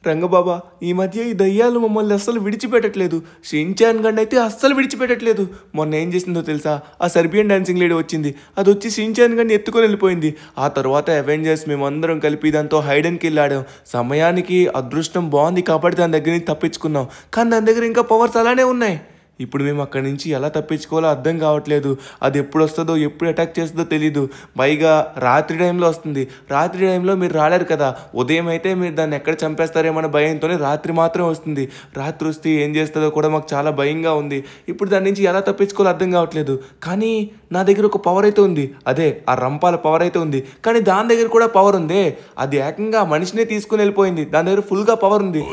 రంగబాబా, ఈ మధ్య ఈ దయ్యాలు మమ్మల్ని అస్సలు విడిచిపెట్టట్లేదు. షిన్చాన్ గండి అయితే అస్సలు విడిచిపెట్టట్లేదు. మొన్న ఏం చేసిందో తెలుసా? ఆ సర్బియన్ డాన్సింగ్ లేడీ వచ్చింది. అది వచ్చి షిన్చాన్ గండి ఎత్తుకొని వెళ్ళిపోయింది. ఆ తర్వాత అవెంజర్స్ మేమందరం కలిపి దాంతో హైడ్ అండ్ కిల్ ఆడాం. సమయానికి అదృష్టం బాగుంది కాబట్టి దాని దగ్గర నుంచి తప్పించుకున్నాం. కానీ దాని దగ్గర ఇంకా పవర్స్ అలానే ఉన్నాయి. ఇప్పుడు మేము అక్కడి నుంచి ఎలా తప్పించుకోవాలో అర్థం కావట్లేదు. అది ఎప్పుడు వస్తుందో, ఎప్పుడు అటాక్ చేస్తుందో తెలీదు. పైగా రాత్రి టైంలో వస్తుంది. రాత్రి టైంలో మీరు రాలేరు కదా. ఉదయం అయితే మీరు దాన్ని ఎక్కడ చంపేస్తారేమన్న భయంతోనే రాత్రి మాత్రం వస్తుంది. రాత్రి వస్తే ఏం చేస్తుందో కూడా మాకు చాలా భయంగా ఉంది. ఇప్పుడు దాని నుంచి ఎలా తప్పించుకోవాలో అర్థం కావట్లేదు. కానీ నా దగ్గర ఒక పవర్ అయితే ఉంది. అదే ఆ రంపాల పవర్ అయితే ఉంది. కానీ దాని దగ్గర కూడా పవర్ ఉంది. అది ఏకంగా మనిషినే తీసుకుని వెళ్ళిపోయింది. దాని దగ్గర ఫుల్గా పవర్ ఉంది.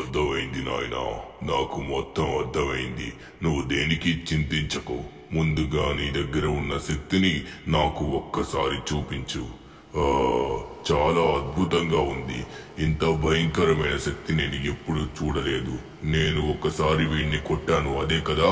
నాకు మొత్తం అర్థమైంది. నువ్వు దేనికి చింతించకు. ముందుగా నీ దగ్గర ఉన్న శక్తిని నాకు ఒక్కసారి చూపించు. చాలా అద్భుతంగా ఉంది. ఇంత భయంకరమైన శక్తి నేను ఎప్పుడు చూడలేదు. నేను ఒక్కసారి వీడిని కొట్టాను, అదే కదా?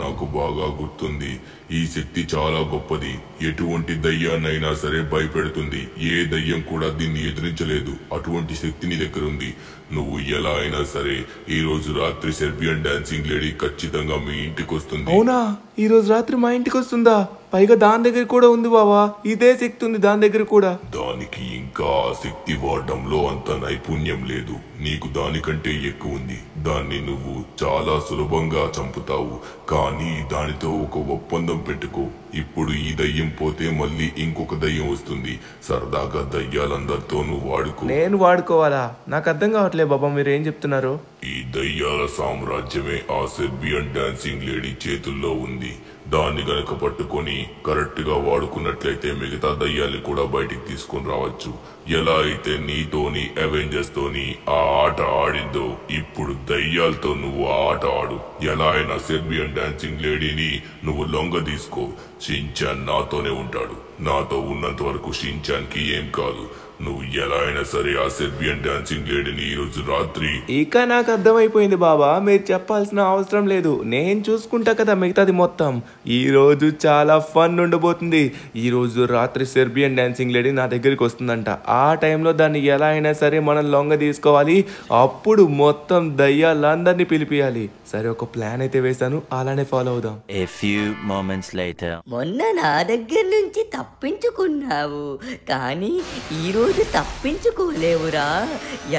నాకు బాగా గుర్తుంది. ఈ శక్తి చాలా గొప్పది. ఎటువంటి దయ్యాన్నైనా సరే భయపెడుతుంది. ఏ దయ్యం కూడా దీన్ని ఎదిరించలేదు. అటువంటి శక్తి నీ దగ్గర ఉంది. నువ్వు ఎలా అయినా సరే ఈ రోజు రాత్రి సెర్బియన్ డాన్సింగ్ లేడీ ఖచ్చితంగా మీ ఇంటికి వస్తుంది. అవునా? ఈ రోజు రాత్రి మా ఇంటికి వస్తుందా? పైగా దాని దగ్గర కూడా ఉంది బావా. ఇదే శక్తి ఉంది దాని దగ్గర కూడా. దానికి ఇంకా శక్తి వాడడంలో అంత నైపుణ్యం లేదు. నీకు దానికంటే ఎక్కువ ఉంది. దాన్ని నువ్వు చాలా సులభంగా చంపుతావు. కానీ దానితో ఒక ఒప్పందం పెట్టుకో. ఇప్పుడు ఈ దయ్యం పోతే మళ్ళీ ఇంకొక దయ్యం వస్తుంది. సరదాగా దయ్యాలందరితో నువ్వు వాడుకో. నేను వాడుకోవాలా? నాకు అర్థం కావట్లేదు బాబా, మీరు ఏం చెప్తున్నారు? ఈ దయ్యాల సామ్రాజ్యమే ఆ సెర్బియన్ డాన్సింగ్ లేడీ చేతుల్లో ఉంది. దాన్ని గనక పట్టుకొని కరెక్ట్ గా వాడుకున్నట్లయితే మిగతా దయ్యాన్ని కూడా బయటికి తీసుకొని రావచ్చు. ఎలా అయితే నీతోని అవెంజర్స్ తోని ఆ ఆట ఆడిందో, ఇప్పుడు దయ్యాలతో నువ్వు ఆ ఆట ఆడు. ఎలా అయినా సెర్బియన్ డాన్సింగ్ లేడీని నువ్వు లొంగ తీసుకో. షిన్చాన్ నాతోనే ఉంటాడు. నాతో ఉన్నంత వరకు షిన్చాన్ కి ఏం కాదు. నువ్వు ఎలా అయినా సరే ఆ సెర్బియన్ డాన్సింగ్ లేడీని ఈ రోజు రాత్రి. ఇక నాకు అర్థమైపోయింది బాబా, మీరు చెప్పాల్సిన అవసరం లేదు. నేను చూసుకుంటా కదా మిగతాది మొత్తం. ఈ రోజు చాలా ఫన్ ఉండబోతుంది. ఈ రోజు రాత్రి సెర్బియన్ డాన్సింగ్ లేడీ నా దగ్గరికి వస్తుందంట. ఆ టైంలో దాన్ని ఎలా అయినా సరే మనం లొంగ తీసుకోవాలి. అప్పుడు మొత్తం దయ్యాలందరినీ పిలిపియాలి. సరే, ఒక ప్లాన్ అయితే వేశాను, అలానే ఫాలో అవుదాం. A few moments later. మొన్న నా దగ్గర నుంచి తప్పించుకున్నావు, కానీ ఈరోజు తప్పించుకోలేవురా.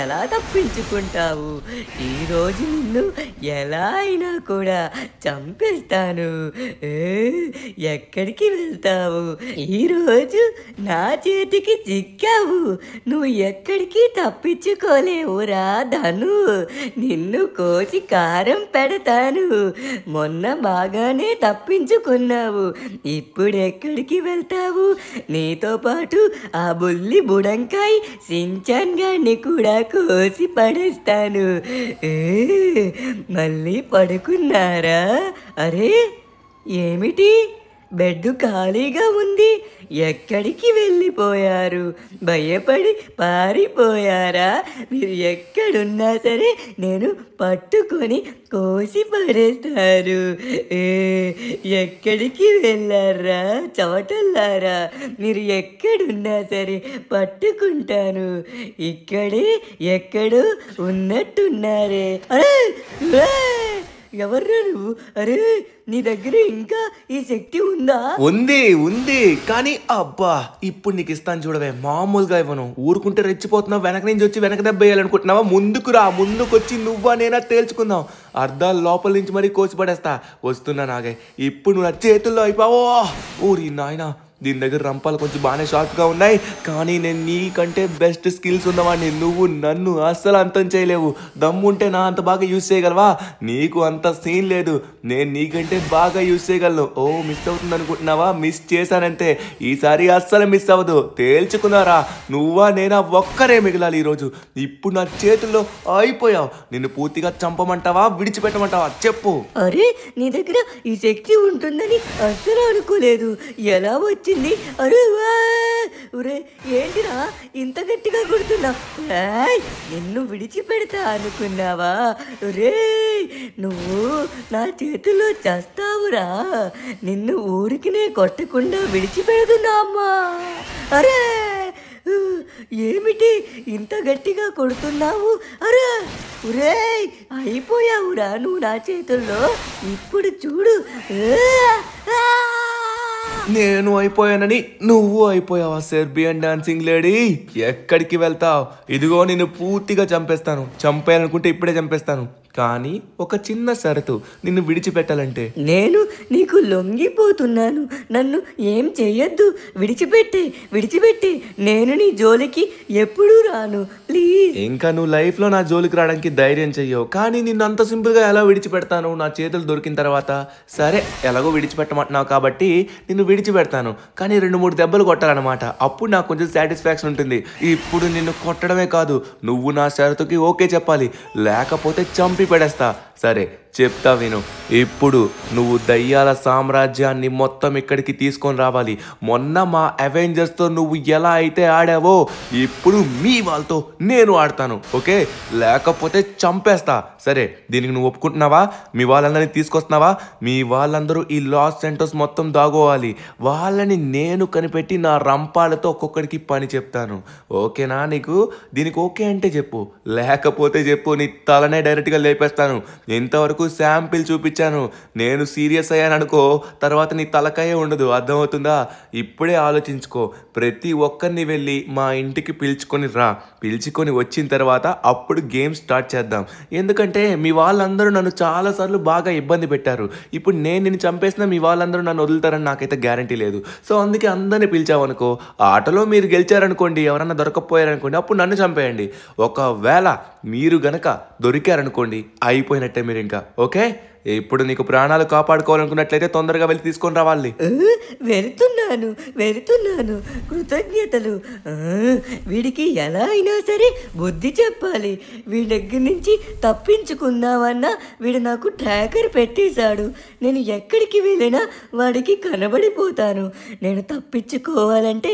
ఎలా తప్పించుకుంటావు? ఈరోజు నిన్ను ఎలా అయినా కూడా చంపేస్తాను. ఎక్కడికి వెళ్తావు? ఈరోజు నా చేతికి చిక్కావు. నువ్వు ఎక్కడికి తప్పించుకోలేవురా ధను. నిన్ను కోసి కారం పెడతాను. మొన్న బాగానే తప్పించుకున్నావు, ఇప్పుడు ఎక్కడికి వెళ్తావు? నీతో పాటు ఆ బుల్లి బుడంకాయ్ షిన్చాన్ గాన్ని కూడా కోసి పడేస్తాను. మళ్ళీ పడుకున్నారా? అరే ఏమిటి, బెడ్ ఖాళీగా ఉంది. ఎక్కడికి వెళ్ళిపోయారు? భయపడి పారిపోయారా? మీరు ఎక్కడున్నా సరే నేను పట్టుకొని కోసి పడేస్తారు. ఎక్కడికి వెళ్ళారా చవటల్లారా? మీరు ఎక్కడున్నా సరే పట్టుకుంటాను. ఇక్కడే ఎక్కడో ఉన్నట్టున్నారే. అరే ఎవర్రా నువ్వు? అరే నీ దగ్గర ఇంకా ఈ శక్తి ఉందా? ఉంది కానీ అబ్బా, ఇప్పుడు నీకు ఇస్తాను చూడవే. మామూలుగా ఇవ్వను. ఊరుకుంటే రెచ్చిపోతున్నావు. వెనక నుంచి వచ్చి వెనక దెబ్బ వేయాలనుకుంటున్నావా? ముందుకు రా. ముందుకొచ్చి నువ్వా నేనా తేల్చుకుందాం. అర్ధాలు లోపల నుంచి మరీ కోసి పడేస్తా. వస్తున్నా నాగే. ఇప్పుడు నువ్వు నా చేతుల్లో అయిపోవో. ఊరి నాయనా, దీని దగ్గర రంపాలు కొంచెం బాగానే షార్ప్గా ఉన్నాయి. కానీ నేను నీకంటే బెస్ట్ స్కిల్స్ ఉన్నవాడిని. నువ్వు నన్ను అస్సలు అంతం చేయలేవు. దమ్ముంటే నా అంత బాగా యూజ్ చేయగలవా? నీకు అంత సీన్ లేదు. నేను నీకంటే బాగా యూజ్ చేయగలను. మిస్ అవుతుంది అనుకుంటున్నావా? మిస్ చేశానంతే. ఈసారి అస్సలు మిస్ అవ్వదు. తేల్చుకున్నారా? నువ్వా నేనా ఒక్కరే మిగిలాలి ఈరోజు. ఇప్పుడు నా చేతుల్లో అయిపోయావు. నిన్ను పూర్తిగా చంపమంటావా, విడిచిపెట్టమంటావా? చెప్పు. అరే నీ దగ్గర ఈ శక్తి ఉంటుందని అస్సలు అనుకోలేదు. ఎలా వచ్చి? అరే ఏంటిరా ఇంత గట్టిగా కొడుతున్నా? నిన్ను విడిచిపెడతా అనుకున్నావా? రే నువ్వు నా చేతుల్లో చేస్తావురా. నిన్ను ఊరికినే కొట్టకుండా విడిచిపెడుతున్నా అమ్మా. అరే ఏమిటి ఇంత గట్టిగా కొడుతున్నావు? అరే ఒరేయ్, అయిపోయావురా నువ్వు నా చేతుల్లో. ఇప్పుడు చూడు. ఆ! నేను అయిపోయానని నువ్వు అయిపోయావా సెర్బియన్ డాన్సింగ్ లేడీ? ఎక్కడికి వెళ్తావు? ఇదిగో నిన్ను పూర్తిగా చంపేస్తాను. చంపేయాలనుకుంటే ఇప్పుడే చంపేస్తాను. కానీ ఒక చిన్న షరతు, నిన్ను విడిచిపెట్టాలంటే. నేను నీకు లొంగిపోతున్నాను. నన్ను ఏం చెయ్యొద్దు. విడిచిపెట్టి నేను నీ జోలికి ఎప్పుడూ రాను. ప్లీజ్. ఇంకా నువ్వు లైఫ్లో నా జోలికి రావడానికి ధైర్యం చెయ్యవు. కానీ నిన్ను అంత సింపుల్గా ఎలా విడిచిపెడతాను నా చేతులు దొరికిన తర్వాత? సరే, ఎలాగో విడిచిపెట్టమంటున్నావు కాబట్టి నిన్ను విడిచిపెడతాను. కానీ 2-3 దెబ్బలు కొట్టాలన్నమాట. అప్పుడు నాకు కొంచెం సాటిస్ఫాక్షన్ ఉంటుంది. ఇప్పుడు నిన్ను కొట్టడమే కాదు, నువ్వు నా షరతుకి ఓకే చెప్పాలి, లేకపోతే చంపి పడేస్తా. సరే, చెప్తా విను. ఇప్పుడు నువ్వు దయ్యాల సామ్రాజ్యాన్ని మొత్తం ఇక్కడికి తీసుకొని రావాలి. మొన్న మా అవెంజర్స్తో నువ్వు ఎలా అయితే ఆడావో ఇప్పుడు మీ వాళ్ళతో నేను ఆడతాను. ఓకే? లేకపోతే చంపేస్తా. సరే, దీనికి నువ్వు ఒప్పుకుంటున్నావా? మీ వాళ్ళందరినీ తీసుకొస్తున్నావా? మీ వాళ్ళందరూ ఈ లాస్ సెంటోస్ మొత్తం దాగోవాలి. వాళ్ళని నేను కనిపెట్టి నా రంపాలతో ఒక్కొక్కడికి పని చెప్తాను. ఓకేనా నీకు? దీనికి ఓకే అంటే చెప్పు, లేకపోతే చెప్పు, నీ తలనే డైరెక్ట్గా లేపేస్తాను. ఇంతవరకు శాంపిల్ చూపించాను. నేను సీరియస్ అయ్యాను అనుకో, తర్వాత నీ తలకాయే ఉండదు. అర్థమవుతుందా? ఇప్పుడే ఆలోచించుకో. ప్రతి ఒక్కరిని వెళ్ళి మా ఇంటికి పిలుచుకొని వచ్చిన తర్వాత అప్పుడు గేమ్ స్టార్ట్ చేద్దాం. ఎందుకంటే మీ వాళ్ళందరూ నన్ను చాలాసార్లు బాగా ఇబ్బంది పెట్టారు. ఇప్పుడు నేను నిన్ను చంపేసినా మీ వాళ్ళందరూ నన్ను వదులుతారని నాకైతే గ్యారంటీ లేదు. సో అందుకే అందరినీ పిలిచావనుకో, ఆటలో మీరు గెలిచారనుకోండి, ఎవరన్నా దొరకకపోయారనుకోండి, అప్పుడు నన్ను చంపేయండి. ఒకవేళ మీరు గనక దొరికారనుకోండి, అయిపోయినట్టే మీరు ఇంకా. ఓకే? ఇప్పుడు నీకు ప్రాణాలు కాపాడుకోవాలనుకున్నట్లయితే తొందరగా వెళ్ళి తీసుకొని రావాలి. వెళుతున్నాను. కృతజ్ఞతలు. వీడికి ఎలా అయినా సరే బుద్ధి చెప్పాలి. వీడి దగ్గర నుంచి తప్పించుకుందామన్నా వీడు నాకు ట్రాకర్ పెట్టేశాడు. నేను ఎక్కడికి వెళ్ళినా వాడికి కనబడిపోతాను. నేను తప్పించుకోవాలంటే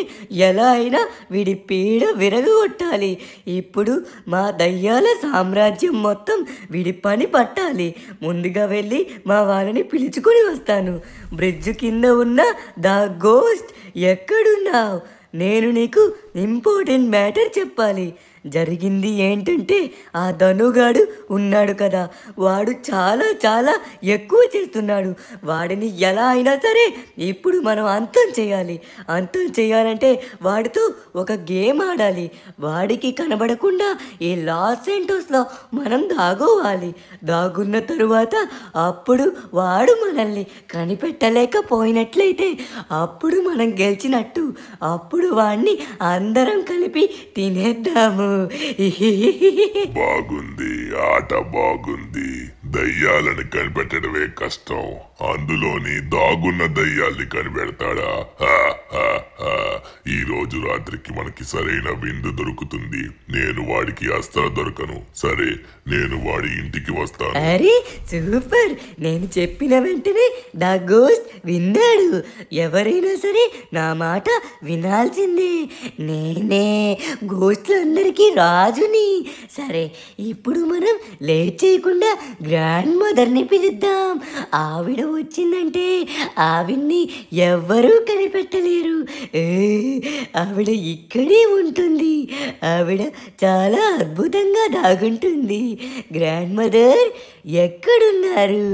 ఎలా అయినా వీడి పీడ విరగొట్టాలి. ఇప్పుడు మా దయ్యాల సామ్రాజ్యం మొత్తం వీడి పని పట్టాలి. ముందుగా వెళ్ళి మా వాళ్ళని పిలుచుకొని వస్తాను. బ్రిడ్జ్ కింద ఉన్న ద గోస్ట్, ఎక్కడున్నావు? నేను నీకు ఇంపార్టెంట్ మ్యాటర్ చెప్పాలి. జరిగింది ఏంటంటే, ఆ ధనుగాడు ఉన్నాడు కదా, వాడు చాలా చాలా ఎక్కువ చేస్తున్నాడు. వాడిని ఎలా అయినా సరే ఇప్పుడు మనం అంతం చేయాలంటే వాడితో ఒక గేమ్ ఆడాలి. వాడికి కనబడకుండా ఈ లాస్ ఏంటోస్లో మనం దాగోవాలి. దాగున్న తరువాత అప్పుడు వాడు మనల్ని కనిపెట్టలేకపోయినట్లయితే అప్పుడు మనం గెలిచినట్టు. అప్పుడు వాడిని అందరం కలిపి తినేద్దాము. బాగుంది, ఆట బాగుంది. దయ్యాలను కనిపెట్టడమే కష్టం, అందులోని దాగున్న దయ్యాల్ని కనిపెడతాడా? ఈ రోజు రాత్రికి మనకి సరైన విందు దొరుకుతుంది. నేను వాడికి అస్సలు దొరకను. సరే, నేను వాడి ఇంటికి వస్తాను. అరే సూపర్! నేను చెప్పిన వెంటనే ద గోస్ట్ విన్నాడు. ఎవరైనా సరే నా మాట వినాల్సిందే. నేనే గోస్ట్లందరికీ రాజుని. సరే, ఇప్పుడు మనం లేట్ చేయకుండా గ్రాండ్ మదర్ని పిలుద్దాం. ఆవిడ వచ్చిందంటే ఆవిడ్ని ఎవ్వరూ కనిపెట్టలేరు. ఆవిడ ఇక్కడే ఉంటుంది. ఆవిడ చాలా అద్భుతంగా దాగుంటుంది. గ్రాండ్ మదర్ ఎక్కడున్నారు?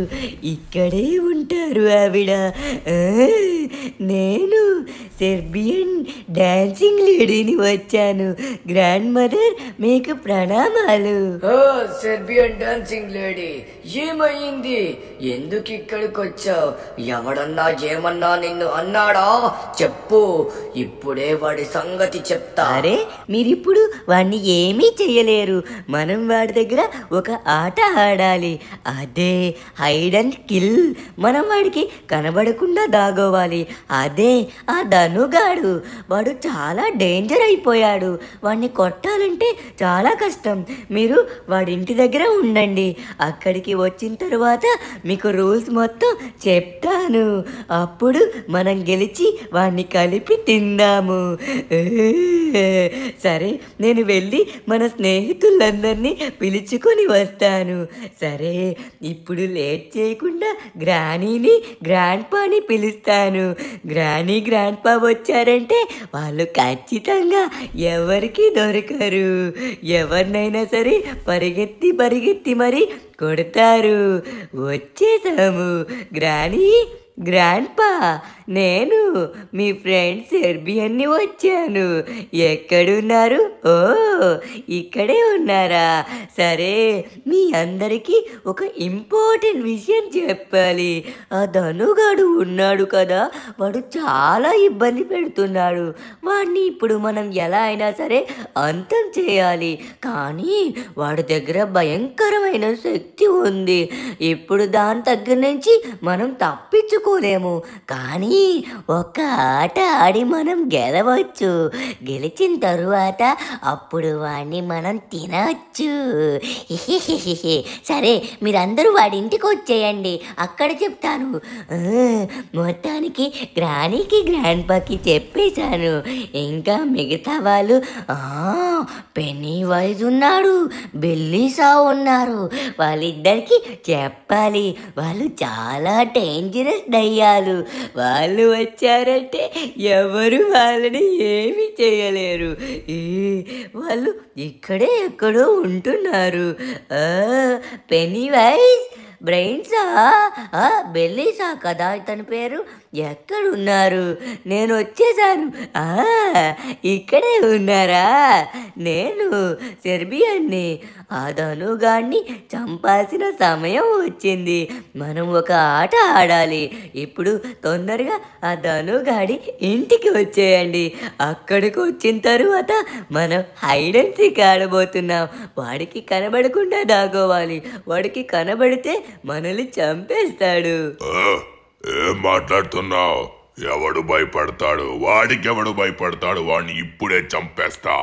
ఇక్కడే ఉంటారు ఆవిడ. నేను సెర్బియన్ డాన్సింగ్ లేడీని వచ్చాను. గ్రాండ్ మదర్ మీకు ప్రణామాలు. సెర్బియన్ డాన్సింగ్ లేడీ, ఏమైంది? ఎందుకు ఇక్కడికి వచ్చావు? ఎవడన్నా ఏమన్నా నిన్ను అన్నాడా? చెప్పు, ఇప్పుడే వాడి సంగతి చెప్తా. అరే, మీరిప్పుడు వాడిని ఏమీ చెయ్యలేరు. మనం వాడి దగ్గర ఒక ఆట ఆడాలి. అదే హైడ్ అండ్ కిల్. మనం వాడికి కనబడకుండా దాగోవాలి. అదే ఆ ధనుగాడు. వాడు చాలా డేంజర్ అయిపోయాడు. వాడిని కొట్టాలంటే చాలా కష్టం. మీరు వాడి ఇంటి దగ్గర ఉండండి. అక్కడికి అక్కడికి వచ్చిన తర్వాత మీకు రూల్స్ మొత్తం చెప్తాను. అప్పుడు మనం గెలిచి వాడిని కలిపి తిందాము. సరే, నేను వెళ్ళి మన స్నేహితులందరినీ పిలుచుకొని వస్తాను. సరే, ఇప్పుడు లేట్ చేయకుండా గ్రానీని గ్రాండ్ పాని పిలుస్తాను. గ్రానీ గ్రాండ్ పా వచ్చారంటే వాళ్ళు ఖచ్చితంగా ఎవరికి దొరకరు. ఎవరినైనా సరే పరిగెత్తి మరి కొడతారు. వచ్చేసాము. గ్రానీ గ్రాండ్ పా, నేను మీ ఫ్రెండ్ సెర్బియన్ని వచ్చాను. ఎక్కడున్నారు? ఓ, ఇక్కడే ఉన్నారా? సరే, మీ అందరికీ ఒక ఇంపార్టెంట్ విషయం చెప్పాలి. ఆ ధనుగాడు ఉన్నాడు కదా, వాడు చాలా ఇబ్బంది పెడుతున్నాడు. వాడిని ఇప్పుడు మనం ఎలా అయినా సరే అంతం చేయాలి. కానీ వాడి దగ్గర భయంకరమైన శక్తి ఉంది. ఇప్పుడు దాని దగ్గర నుంచి మనం తప్పించుకోలేము. కానీ ఒక ఆట ఆడి మనం గెలవచ్చు. గెలిచిన తరువాత అప్పుడు వాడిని మనం తినవచ్చు. సరే, మీరందరూ వాడి ఇంటికి వచ్చేయండి, అక్కడ చెప్తాను. మొత్తానికి గ్రానీకి గ్రాండ్ పాకి చెప్పేశాను. ఇంకా మిగతా వాళ్ళు పెన్నీ వైజ్ ఉన్నాడు, బిల్లీసా ఉన్నారు. వాళ్ళిద్దరికి చెప్పాలి. వాళ్ళు చాలా డేంజరస్ దయ్యాలు. వాళ్ళు వచ్చారంటే ఎవరు వాళ్ళని ఏమీ చేయలేరు. వాళ్ళు ఇక్కడే ఎక్కడో ఉంటున్నారు. పెన్నీ వైజ్, బ్రెయిన్సా, బెల్లీసా కదా ఇతని పేరు, ఎక్కడున్నారు? నేను వచ్చేసాను. ఇక్కడే ఉన్నారా? నేను సెర్బియన్ని. ఆ ధనుగాడిని చంపాల్సిన సమయం వచ్చింది. మనం ఒక ఆట ఆడాలి. ఇప్పుడు తొందరగా ఆ ధనుగాడి ఇంటికి వచ్చేయండి. అక్కడికి వచ్చిన తరువాత మనం హైడ్ అండ్ సీక్ ఆడబోతున్నాం. వాడికి కనబడకుండా దాగోవాలి. వాడికి కనబడితే మనల్ని చంపేస్తాడు. ఏం మాట్లాడుతున్నావు? ఎవడు భయపడతాడు? వాడికెవడు భయపడతాడు? వాడిని ఇప్పుడే చంపేస్తా.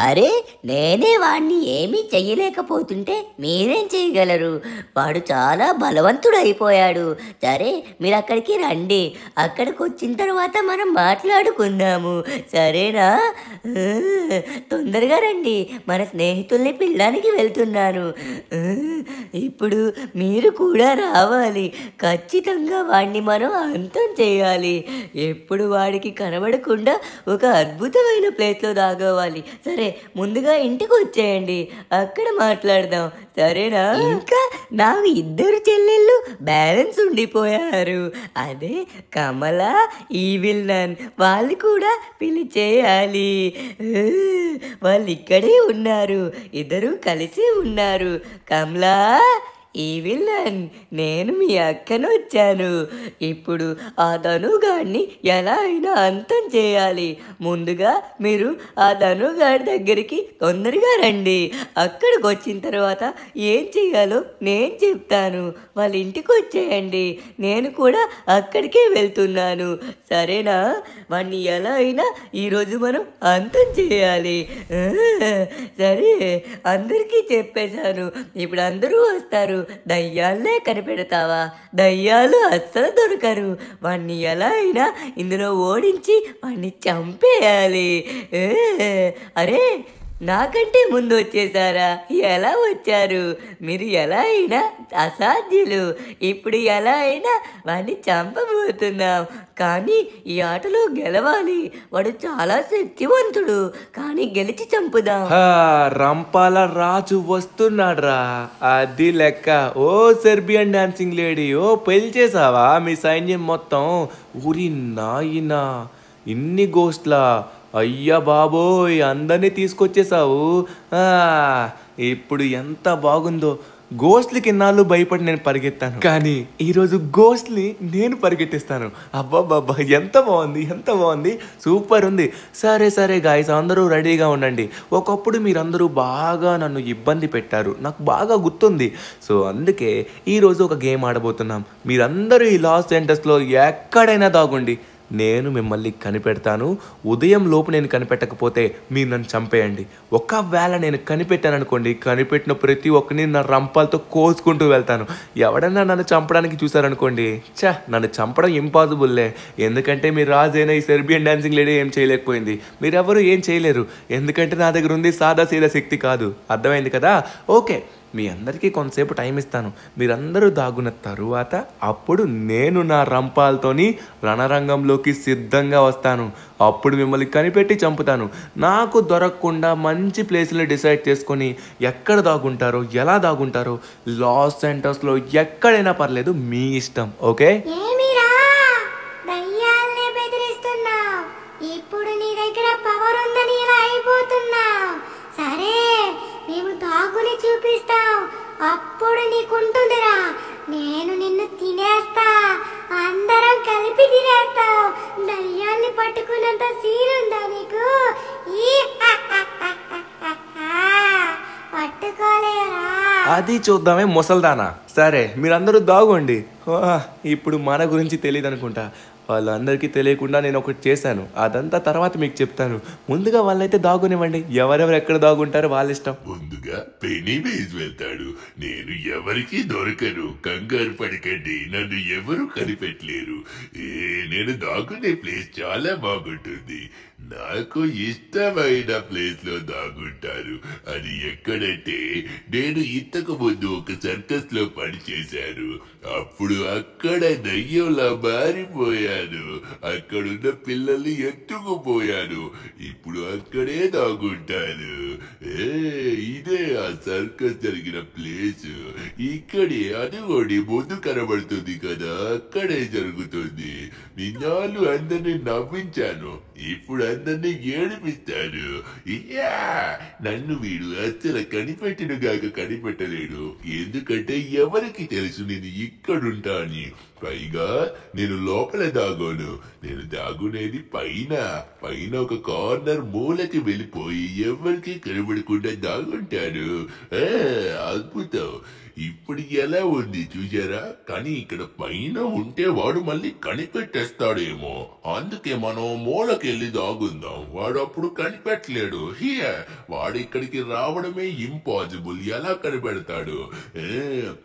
అరే, నేనే వాడిని ఏమీ చెయ్యలేకపోతుంటే మీరేం చేయగలరు? వాడు చాలా బలవంతుడు అయిపోయాడు. సరే, మీరు అక్కడికి రండి. అక్కడికి వచ్చిన తర్వాత మనం మాట్లాడుకుందాము, సరేనా? తొందరగా రండి, మన స్నేహితుల్ని పిల్లడానికి వెళ్తున్నాను. ఇప్పుడు మీరు కూడా రావాలి. ఖచ్చితంగా వాడిని మనం అంతం చేయాలి. ఎప్పుడు వాడికి కనబడకుండా ఒక అద్భుతమైన ప్లేస్లో దాగోవాలి. సరే, ముందుగా ఇంటికి వచ్చేయండి, అక్కడ మాట్లాడదాం, సరేనా? ఇంకా నా ఇద్దరు చెల్లెళ్ళు బ్యాలెన్స్ ఉండిపోయారు. అదే కమల, ఈవిల్ నన్. వాళ్ళు కూడా పిలిచేయాలి. వాళ్ళు ఇక్కడే ఉన్నారు, ఇద్దరు కలిసి ఉన్నారు. కమలా, ఈ విలన్, నేను మీ అక్కను వచ్చాను. ఇప్పుడు ఆ ధనుగాడిని ఎలా అయినా అంతం చేయాలి. ముందుగా మీరు ఆ ధనుగాడి దగ్గరికి తొందరగా రండి. అక్కడికి వచ్చిన తర్వాత ఏం చేయాలో నేను చెప్తాను. వాళ్ళ ఇంటికి వచ్చేయండి, నేను కూడా అక్కడికే వెళ్తున్నాను, సరేనా? వాడిని ఎలా అయినా ఈరోజు మనం అంతం చేయాలి. సరే, అందరికీ చెప్పేశాను. ఇప్పుడు అందరూ వస్తారు. దయ్యాలనే కనిపెడతావా? దయ్యాలు అస్సలు దొరకరు. వాణ్ణి ఎలా అయినా ఇందులో ఓడించి వాణ్ణి చంపేయాలి. అరే, నాకంటే ముందు వచ్చేసారా? ఎలా వచ్చారు మీరు? ఎలా అయినా అసాధ్యులు. ఇప్పుడు ఎలా అయినా వాడిని చంపబోతున్నాం. కానీ ఈ ఆటలో గెలవాలి. వాడు చాలా శక్తివంతుడు, కానీ గెలిచి చంపుదాం. రంపాల రాజు వస్తున్నాడ్రా, అది లెక్క. ఓ సెర్బియన్ డాన్సింగ్ లేడీ, ఓ పెళ్లి చేసావా మీ సైన్యం మొత్తం? ఊరి నాయనా, ఇన్ని గోస్ట్లా? అయ్యా బాబోయ్, అందరినీ తీసుకొచ్చేసావు. ఇప్పుడు ఎంత బాగుందో. గోస్ట్లకి ఇన్నాళ్ళు భయపడి నేను పరిగెత్తాను, కానీ ఈరోజు గోస్ట్ని నేను పరిగెట్టిస్తాను. అబ్బాబ్బాబ్బా, ఎంత బాగుంది, ఎంత బాగుంది, సూపర్ ఉంది. సరే సరే గాయ్స్, అందరూ రెడీగా ఉండండి. ఒకప్పుడు మీరందరూ బాగా నన్ను ఇబ్బంది పెట్టారు, నాకు బాగా గుర్తుంది. సో అందుకే ఈరోజు ఒక గేమ్ ఆడబోతున్నాం. మీరందరూ ఈ లాస్ ఏంజల్స్లో ఎక్కడైనా దాగుండి. నేను మిమ్మల్ని కనిపెడతాను. ఉదయం లోపు నేను కనిపెట్టకపోతే మీరు నన్ను చంపేయండి. ఒకవేళ నేను కనిపెట్టాను అనుకోండి, కనిపెట్టిన ప్రతి ఒక్కరిని నా రంపాలతో కోసుకుంటూ వెళ్తాను. ఎవడన్నా నన్ను చంపడానికి చూసారనుకోండి, నన్ను చంపడం ఇంపాసిబుల్లే. ఎందుకంటే మీ రాజైన ఈ సెర్బియన్ డాన్సింగ్ లేడీ ఏం చేయలేకపోయింది. మీరెవరూ ఏం చేయలేరు, ఎందుకంటే నా దగ్గర ఉంది సాదా సీదా శక్తి కాదు. అర్థమైంది కదా? ఓకే, మీ అందరికీ కొంతసేపు టైం ఇస్తాను. మీరందరూ దాగున్న తరువాత అప్పుడు నేను నా రంపాలతోని రణరంగంలోకి సిద్ధంగా వస్తాను. అప్పుడు మిమ్మల్ని కనిపెట్టి చంపుతాను. నాకు దొరకకుండా మంచి ప్లేస్ని డిసైడ్ చేసుకొని ఎక్కడ దాగుంటారో, ఎలా దాగుంటారో లాస్ ఏంజలస్లో ఎక్కడైనా పర్లేదు, మీ ఇష్టం. ఓకే? ఇప్పుడు నీ దగ్గర పవర్ ఉందని ఇలా అయిపోతున్నావు. సరే, మేము దాగుని చూపిస్తాం, అప్పుడు నీకుంటుందిరా. నేను నిన్ను తినేస్తా, అందరం కలిపి తినేస్తాం. దయ్యాన్ని పట్టుకున్నంత సీనుందా నీకు? పట్టుకోలేరా? అది చూద్దామే ముసల్దానా. సరే, మీరందరూ దాగోండి. ఇప్పుడు మన గురించి తెలియదు అనుకుంటా. వాళ్ళందరికీ తెలియకుండా నేను ఒకటి చేశాను, అదంతా తర్వాత మీకు చెప్తాను. ముందుగా వాళ్ళైతే దాగునివ్వండి. ఎవరెవరు ఎక్కడ దాగుంటారో వాళ్ళ ఇష్టం. ముందుగా పెనీ వేసి వెళ్తాడు. నేను ఎవరికి దొరకను, కంగారు పడకండి, నన్ను ఎవరు కనిపెట్టలేరు. నేను దాగునే ప్లేస్ చాలా బాగుంటుంది. నాకు ఇష్టమైన ప్లేస్ లో దాగుంటారు. అది ఎక్కడంటే, నేను ఇంతకు ముందు ఒక సర్కస్ లో పనిచేశాను. అప్పుడు అక్కడ దయ్యంలా మారిపోయాను. అక్కడున్న పిల్లల్ని ఎత్తుకుపోయాను. ఇప్పుడు అక్కడే దాగుంటాను. ఇదే ఆ సర్కస్ జరిగిన ప్లేస్. ఇక్కడే అదిగోడి ముందు కనబడుతుంది కదా, అక్కడే జరుగుతుంది. నిన్నాళ్ళు అందరినీ నవ్వించాను, ఇప్పుడు అందరినీ ఏడిపిస్తాను. నన్ను వీడు అసలు కనిపెట్టినగాక కనిపెట్టలేడు. ఎందుకంటే ఎవరికి తెలుసు నేను ఇక్కడుంటాని. పైగా నేను లోపల దాగోను. నేను దాగునేది పైన ఒక కార్నర్ మూలకి వెళ్ళిపోయి ఎవరికి కనబడకుండా దాగుంటాను. అద్భుతం. ఇప్పుడు ఎలా ఉంది చూసారా? కానీ ఇక్కడ పైన ఉంటే వాడు మళ్ళీ కనిపెట్టేస్తాడేమో. అందుకే మనం మూలకెళ్ళి దాగుందాం. వాడు అప్పుడు కనిపెట్టలేడు. వాడు ఇక్కడికి రావడమే ఇంపాసిబుల్. ఎలా కనిపెడతాడు?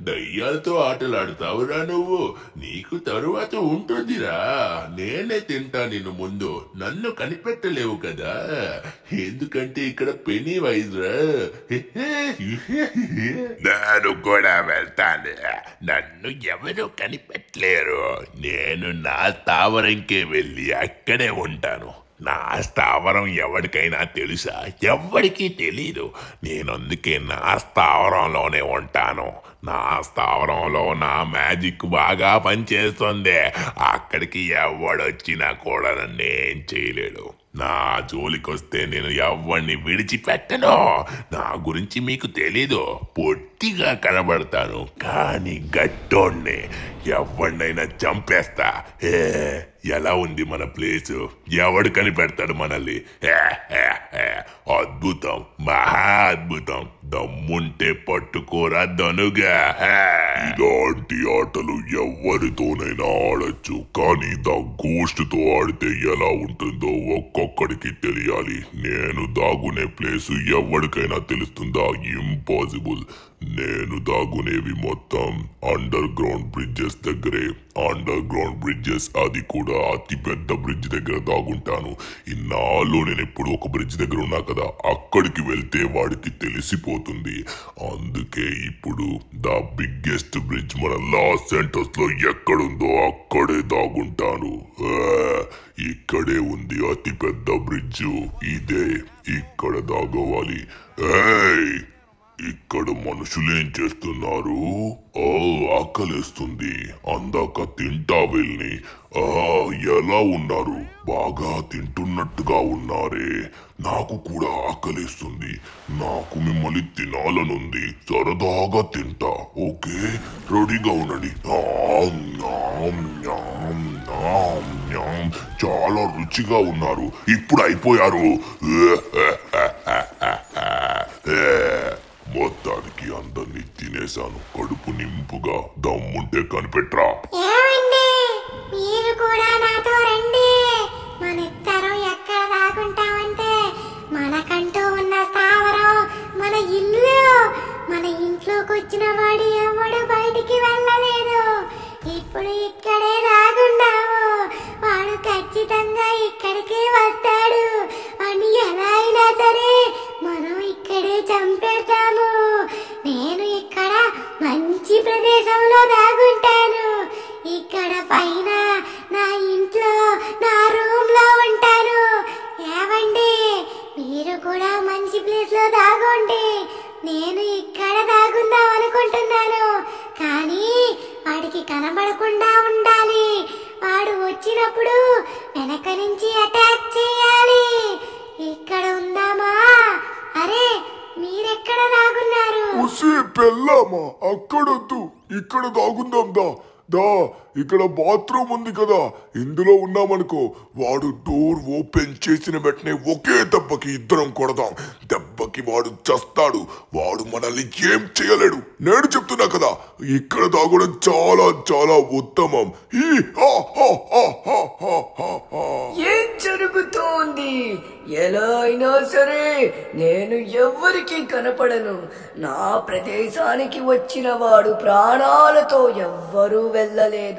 దయ్యాలతో ఆటలాడుతావురా నువ్వు? నీకు తరువాత ఉంటుందిరా. నేనే తింటా నిన్ను ముందు. నన్ను కనిపెట్టలేవు కదా, ఎందుకంటే ఇక్కడ పెనీ వైజ్ రా. నేను కూడా వెళ్తాను. నన్ను ఎవరు కనిపెట్టలేరు. నేను నా స్థావరంకే వెళ్ళి అక్కడే ఉంటాను. నా స్థావరం ఎవరికైనా తెలుసా? ఎవరికీ తెలీదు. నేను అందుకే నా స్థావరంలోనే ఉంటాను. నా స్థావరంలో నా మ్యాజిక్ బాగా పనిచేస్తుంది. అక్కడికి ఎవడొచ్చినా కూడా నన్నేం చేయలేడు. నా జోలికొస్తే నేను ఎవరిని విడిచిపెట్టను. నా గురించి మీకు తెలీదు. పొట్టిగా కనబడతాను, కానీ గట్టోడ్ని. ఎవరినైనా చంపేస్తా. ఎలా ఉంది మన ప్లేసు? ఎవడు కనిపెడతాడు మనల్ని? అద్భుతం, మహా అద్భుతం. దమ్ముంటే పట్టుకోరా ధనుగా. ఇలాంటి ఆటలు ఎవరితోనైనా ఆడచ్చు, కానీ ద గోస్ట్ తో ఆడితే ఎలా ఉంటుందో ఒక్కొక్కడికి తెలియాలి. నేను దాగునే ప్లేసు ఎవరికైనా తెలుస్తుందా? ఇంపాసిబుల్. నేను దాగునేవి మొత్తం అండర్ గ్రౌండ్ బ్రిడ్జెస్ దగ్గరే. అండర్ గ్రౌండ్ బ్రిడ్జెస్, అది కూడా అతి పెద్ద బ్రిడ్జ్ దగ్గర దాగుంటాను. ఇన్నాళ్ళు నేను ఎప్పుడు ఒక బ్రిడ్జ్ దగ్గర ఉన్నా కదా, అక్కడికి వెళ్తే వాడికి తెలిసిపోతుంది. అందుకే ఇప్పుడు ద బిగ్గెస్ట్ బ్రిడ్జ్ మన లాస్ ఏంజలస్ లో ఎక్కడుందో అక్కడే దాగుంటాను. ఇక్కడే ఉంది అతి పెద్ద బ్రిడ్జ్. ఇదే, ఇక్కడ దాగవాలి. ఇక్కడ మనుషులేం చేస్తున్నారు? ఆకలేస్తుంది, అందాక తింటా వెళ్ళి. ఎలా ఉన్నారు? బాగా తింటున్నట్టుగా ఉన్నారే. నాకు కూడా ఆకలేస్తుంది. నాకు మిమ్మల్ని తినాలనుంది. సరదాగా తింటా. ఓకే, రెడీగా ఉండండి. చాలా రుచిగా ఉన్నారు. ఇప్పుడు అయిపోయారు. మొత్తానికి అందరినీ తినేశాను. కడుపు నింపుగా. దమ్ముంటే కనిపెట్రా. మీరు కూడా నాతో రండి. లోపలికొచ్చిన వాడు ఎవడు బయటికి వెళ్ళలేదు. ఇప్పుడు ఇక్కడే దాగున్నావు. వాడు ఖచ్చితంగా ఇక్కడికే వస్తాడు. అని ఎలా అయినా సరే మనం ఇక్కడే చంపేద్దాము. నేను ఇక్కడ మంచి ప్రదేశంలో దాగుంటాను. ఇక్కడ పైన నా ఇంట్లో నా రూమ్ లో ఉంటాను. ఏవండి, మీరు కూడా మంచి ప్లేస్ లో దాగండి. నేను ఇక్కడ దాగుందాం అనుకుంటున్నాను. కానీ వాడికి కనబడకుండా ఉండాలి. వాడు వచ్చినప్పుడు వెనక నుంచి అటాక్ చేయాలి. ఇక్కడ ఉందామా? అరే, మీరెక్కడ దాగున్నారు? ఉసి పెళ్ళామా, అక్కడొద్దు, ఇక్కడ దాగుందాం. దా ఇక్కడ బాత్రూమ్ ఉంది కదా, ఇందులో ఉన్నామనుకో, వాడు డోర్ ఓపెన్ చేసిన వెంటనే ఒకే దెబ్బకి ఇద్దరం కొడదాం. దెబ్బకి వాడు చస్తాడు. వాడు మనల్ని ఏం చేయలేడు. నేను చెప్తున్నా కదా, ఇక్కడ దాగడం చాలా చాలా ఉత్తమం. ఏం జరుగుతోంది? ఎలా అయినా సరే నేను ఎవ్వరికి కనపడను. నా ప్రదేశానికి వచ్చిన వాడు ప్రాణాలతో ఎవ్వరూ వెళ్ళలేదు.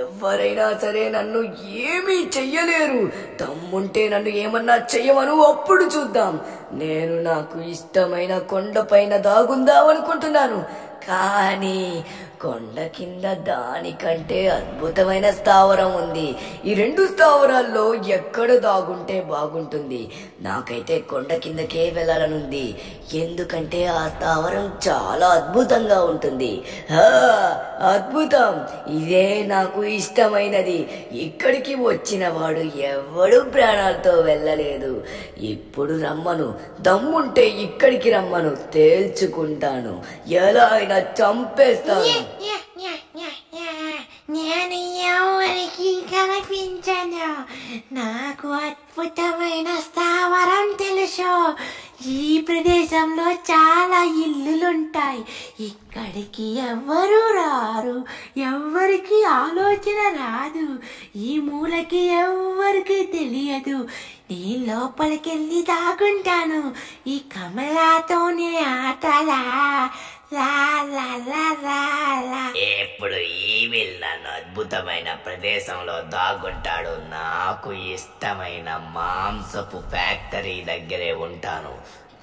ఎవరైనా సరే నన్ను ఏమీ చెయ్యలేరు. తమ్ముంటే నన్ను ఏమన్నా చెయ్యమను, అప్పుడు చూద్దాం. నేను నాకు ఇష్టమైన కొండపైన దాగుందాం అనుకుంటున్నాను. కానీ కొండ కింద దానికంటే అద్భుతమైన స్థావరం ఉంది. ఈ రెండు స్థావరాల్లో ఎక్కడ దాగుంటే బాగుంటుంది? నాకైతే కొండ కిందకే వెళ్ళాలనుంది. ఎందుకంటే ఆ స్థావరం చాలా అద్భుతంగా ఉంటుంది. అద్భుతం, ఇదే నాకు ఇష్టమైనది. ఇక్కడికి వచ్చిన వాడు ఎవడు ప్రాణాలతో వెళ్ళలేదు. ఇప్పుడు రమ్మను, దమ్ముంటే ఇక్కడికి రమ్మను, తేల్చుకుంటాను. ఎలా అయినా చంపేస్తాను. నేను ఎవరికి కనిపించను. నాకు అద్భుతమైన స్థావరం తెలుసు. ఈ ప్రదేశంలో చాలా ఇల్లులుంటాయి. ఇక్కడికి ఎవ్వరూ రారు. ఎవ్వరికి ఆలోచన రాదు. ఈ మూలకి ఎవ్వరికి తెలియదు. నీ లోపలికెళ్ళి దాగుంటాను. ఈ కమలాతోనే ఆటలా. ఎప్పుడు ఈవిల్ నన్ను అద్భుతమైన ప్రదేశంలో దాగుంటాడు. నాకు ఇష్టమైన మాంసపు ఫ్యాక్టరీ దగ్గరే ఉంటాను.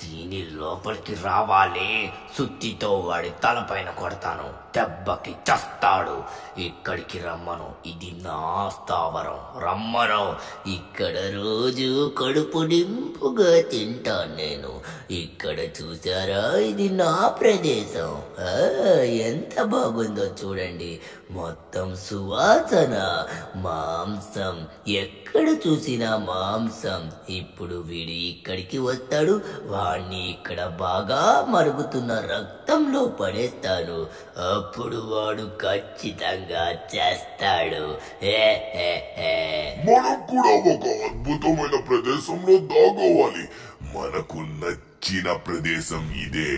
దీని లోపలికి రావాలి. సుత్తితో వాడి తలపైన కొడతాను. దెబ్బకి చస్తాడు. ఇక్కడికి రమ్మను, ఇది నా స్థావరం. రమ్మను. ఇక్కడ రోజు కడుపు నింపుగా తింటాను నేను. ఇక్కడ చూసారా, ఇది నా ప్రదేశం. ఎంత బాగుందో చూడండి. మొత్తం సువాసన, మాంసం, ఎక్కడ చూసినా మాంసం. ఇప్పుడు వీడు ఇక్కడికి వస్తాడు. వాణ్ణి ఇక్కడ బాగా మరుగుతున్న రక్తంలో పడేస్తాను. అప్పుడు వాడు ఖచ్చితంగా చేస్తాడు. మనం కూడా ఒక అద్భుతమైన ప్రదేశంలో దాగోవాలి. మనకు నచ్చిన ప్రదేశం ఇదే.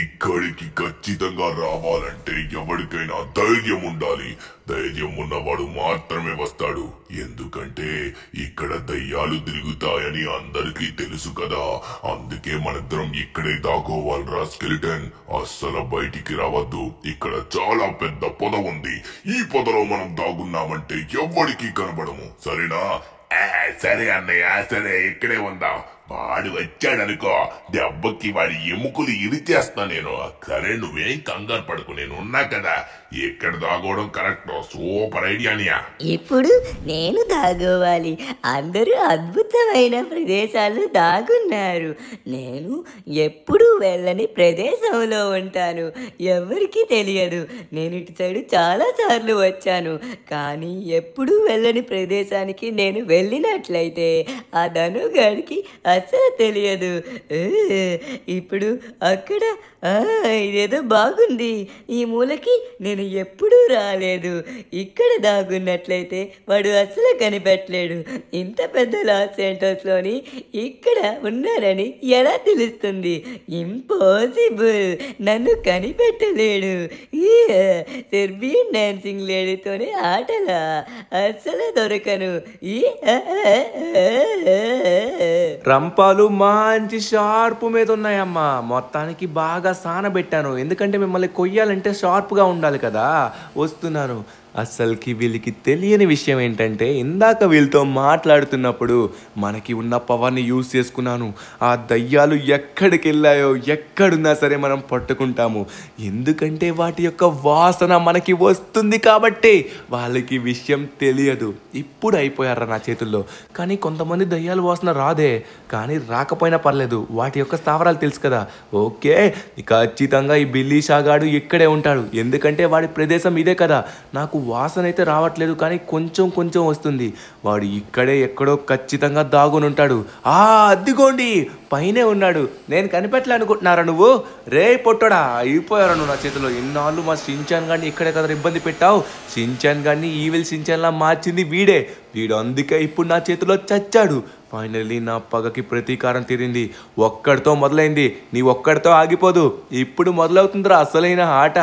ఇక్కడికి ఖచ్చితంగా రావాలంటే ఎవరికైనా ధైర్యం ఉండాలి. ధైర్యం ఉన్నవాడు మాత్రమే వస్తాడు. ఎందుకంటే ఇక్కడ దయ్యాలు తిరుగుతాయని అందరికీ తెలుసు కదా. అందుకే మనిద్దరం ఇక్కడే దాగోవాలరా స్కెలిటన్. అస్సలు బయటికి రావద్దు. ఇక్కడ చాలా పెద్ద పొద ఉంది. ఈ పొదలో మనం దాగున్నామంటే ఎవ్వడికి కనబడము. సరేనా? సరే అన్నయ్య, సరే ఇక్కడే ఉందాం. వాడు వచ్చాడనుకో, దెబ్బకి వాడి ఎముకలు ఇరిచేస్తా నేను. సరే, నువ్వేం కంగారు పడుకు, నేను ఉన్నా కదా. ఎక్కడ దాగోవడం కరెక్ట్. సూపర్ ఐడియానియా. ఇప్పుడు నేను దాగోవాలి. అందరూ అద్భుతమైన ప్రదేశాలు దాగున్నారు. నేను ఎప్పుడూ వెళ్ళని ప్రదేశంలో ఉంటాను. ఎవరికి తెలియదు. నేను ఇటు సైడు చాలా సార్లు వచ్చాను. కానీ ఎప్పుడూ వెళ్ళని ప్రదేశానికి నేను వెళ్ళినట్లయితే ఆ ధనుగాడికి అసలు తెలియదు. ఇప్పుడు అక్కడ ఇదేదో బాగుంది. ఈ మూలకి నేను ఎప్పుడూ రాలేదు. ఇక్కడ దాగున్నట్లయితే వాడు అసలు కనిపెట్టలేడు. ఇంత పెద్ద లాస్ ఏంటోస్లోని ఇక్కడ ఉన్నారని ఎలా తెలుస్తుంది? ఇంపాసిబుల్. నన్ను కనిపెట్టలేడు. Serbian dancing లేడీతోనే ఆటలా? అసలు దొరకను. రంపాలు మంచి షార్ప్ మీద ఉన్నాయమ్మా. మొత్తానికి బాగా సానబెట్టాను, ఎందుకంటే మిమ్మల్ని కొయ్యాలంటే షార్ప్గా ఉండాలి కదా. వస్తున్నాను. అస్సలకి వీళ్ళకి తెలియని విషయం ఏంటంటే, ఇందాక వీళ్ళతో మాట్లాడుతున్నప్పుడు మనకి ఉన్న పవర్ని యూజ్ చేసుకున్నాను. ఆ దయ్యాలు ఎక్కడికి వెళ్ళాయో ఎక్కడున్నా సరే మనం పట్టుకుంటాము, ఎందుకంటే వాటి యొక్క వాసన మనకి వస్తుంది కాబట్టి. వాళ్ళకి విషయం తెలియదు. ఇప్పుడు అయిపోయారా నా చేతుల్లో. కానీ కొంతమంది దయ్యాల వాసన రాదే, కానీ రాకపోయినా పర్లేదు, వాటి యొక్క స్థావరాలు తెలుసు కదా. ఓకే, ఖచ్చితంగా ఈ బిల్లీ షాగాడు ఇక్కడే ఉంటాడు, ఎందుకంటే వాడి ప్రదేశం ఇదే కదా. నాకు వాసన అయితే రావట్లేదు, కానీ కొంచెం కొంచెం వస్తుంది. వాడు ఇక్కడే ఎక్కడో ఖచ్చితంగా దాగుని ఉంటాడు. అద్దిగోండి, పైనే ఉన్నాడు. నేను కనిపెట్టలే అనుకుంటున్నారా నువ్వు? రే పొట్టడా, అయిపోయారా నువ్వు నా చేతిలో. ఇన్నాళ్ళు మా షిన్చాన్ గారిని ఇక్కడే కదా ఇబ్బంది పెట్టావు. షిన్చాన్ గారిని ఈవిల్ షిన్చాన్లా మార్చింది వీడు అందుకే ఇప్పుడు నా చేతిలో చచ్చాడు. ఫైనల్లీ నా పగకి ప్రతీకారం తీరింది. ఒక్కడితో మొదలైంది, నీ ఒక్కడితో ఆగిపోదు. ఇప్పుడు మొదలవుతుందిరా అసలైన ఆట.